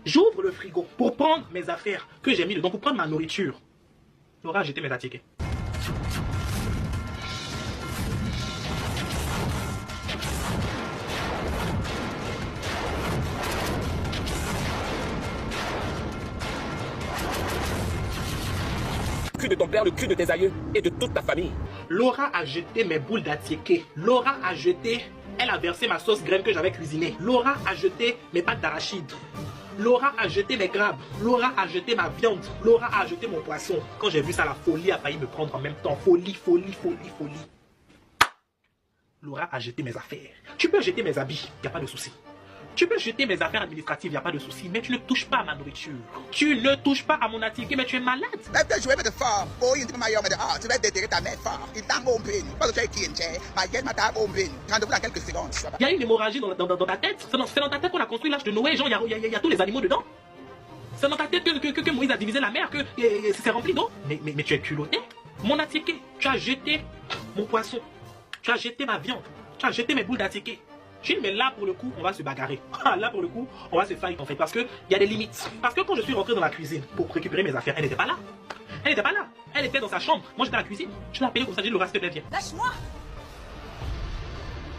J'ouvre le frigo pour prendre mes affaires que j'ai mis dedans, pour prendre ma nourriture. Laura a jeté mes attiqués. Le cul de ton père, le cul de tes aïeux et de toute ta famille. Laura a jeté mes boules d'attiqué. Laura a jeté... Elle a versé ma sauce graine que j'avais cuisinée. Laura a jeté mes pâtes d'arachide. Laura a jeté mes crabes. Laura a jeté ma viande. Laura a jeté mon poisson. Quand j'ai vu ça, la folie a failli me prendre en même temps. Folie, folie, folie, folie. Laura a jeté mes affaires. Tu peux jeter mes habits, il n'y a pas de souci. Tu peux jeter mes affaires administratives, il n'y a pas de souci. Mais tu ne touches pas à ma nourriture. Tu ne touches pas à mon attiqué, mais tu es malade. Tu vas déterrer ta mère fort. Il t'a gompé. Pas de faire qui est. Ma gueule m'a gompé. Rendez-vous dans quelques secondes. Il y a une hémorragie dans ta tête. C'est dans ta tête qu'on a construit l'âge de Noé. Genre, il y a tous les animaux dedans. C'est dans ta tête que Moïse a divisé la mer, que c'est rempli d'eau. Mais tu es culotté. Mon attiqué, tu as jeté mon poisson. Tu as jeté ma viande. Tu as jeté mes boules d'attiqué. Je dis, mais là, pour le coup, on va se bagarrer. Là, pour le coup, on va se fight, en fait. Parce qu'il y a des limites. Parce que quand je suis rentré dans la cuisine pour récupérer mes affaires, elle n'était pas là. Elle n'était pas là. Elle était dans sa chambre. Moi, j'étais à la cuisine. Je l'ai appelée comme ça. J'ai dit, Laura, s'il te plaît, viens. Lâche-moi!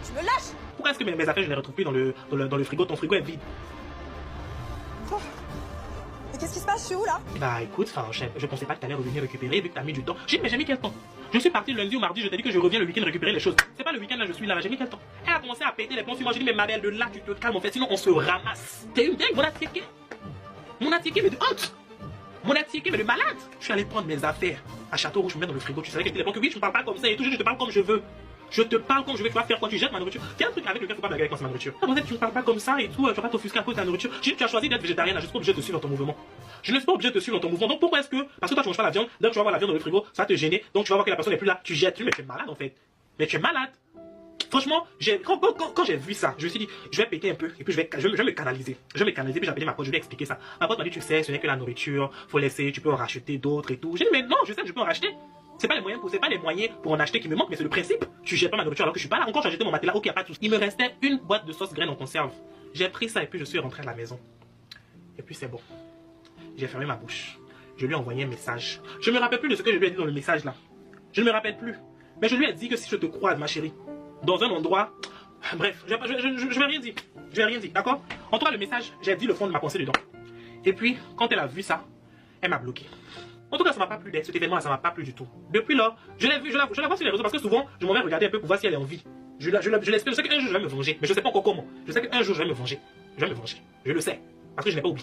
Tu me lâches? Pourquoi est-ce que mes affaires, je les retrouve plus dans le frigo? Ton frigo est vide. Oh. Mais qu'est-ce qui se passe? Je suis où, là? Bah, écoute, je pensais pas que tu allais revenir récupérer, vu que tu as mis du temps. J'ai dit, mais j'ai mis quel temps? Je suis parti le lundi ou mardi, je t'ai dit que je reviens le week-end récupérer les choses. C'est pas le week-end là, je suis là, j'ai mis quel temps? Elle a commencé à péter les plombs sur moi. J'ai dit, mais ma belle, de là, tu te calmes en fait, sinon on se ramasse. T'es une dingue, mon attiqué. Mon attiqué, mais de honte. Mon attiqué, mais de malade. Je suis allé prendre mes affaires à Château-Rouge, je me mets dans le frigo. Tu savais que oui, je ne parle pas comme ça et tout, je te parle comme je veux. Je te parle comme je veux, tu vas faire quoi? Tu jettes ma nourriture. Il y a un truc avec lequel il faut pas blaguer avec moi, c'est ma nourriture. Comment ça, tu ne parles pas comme ça et tout, tu vas pas t'offusquer à cause de ta nourriture. Tu as choisi d'être végétarienne, je suis pas obligé de te suivre dans ton mouvement. Je ne suis pas obligé de te suivre dans ton mouvement. Donc pourquoi est-ce que, parce que toi tu manges pas la viande, donc tu vas voir la viande dans le frigo, ça va te gêner, donc tu vas voir que la personne n'est plus là, tu jettes, mais tu es malade en fait. Mais tu es malade. Franchement, quand j'ai vu ça, je me suis dit, je vais péter un peu, et puis je vais me canaliser. Je vais me canaliser, puis j'ai appelé ma pote, je lui ai expliqué ça. Ma pote m'a dit, tu sais, ce n'est que la nourriture, faut laisser, tu peux en racheter d'autres et tout. J'ai dit, mais non, je sais que je peux en racheter. C'est pas les moyens pour en acheter qui me manquent, mais c'est le principe. Tu jettes pas ma nourriture alors que je suis pas là. Encore, j'ai jeté mon matelas, ok, y a pas de souci. Il me restait une boîte de sauce graine en conserve. J'ai pris ça et puis je suis rentré à la maison. Et puis c'est bon. J'ai fermé ma bouche. Je lui ai envoyé un message. Je me rappelle plus de ce que je lui ai dit dans le message là. Je ne me rappelle plus. Mais je lui ai dit que si je te croise, ma chérie, dans un endroit... Bref, je vais rien dire. Je vais rien dire, d'accord? En tout cas, le message, j'ai dit le fond de ma pensée dedans. Et puis, quand elle a vu ça, elle m'a bloqué. En tout cas, ça m'a pas plu d'elle. Cet événement-là, ça m'a pas plu du tout. Depuis là, je la vois sur les réseaux parce que souvent, je m'en vais regarder un peu pour voir si elle est en vie. Je l'espère, je sais qu'un jour je vais me venger. Mais je sais pas encore comment. Je sais qu'un jour je vais me venger. Je vais me venger. Je le sais. Parce que je n'ai pas oublié.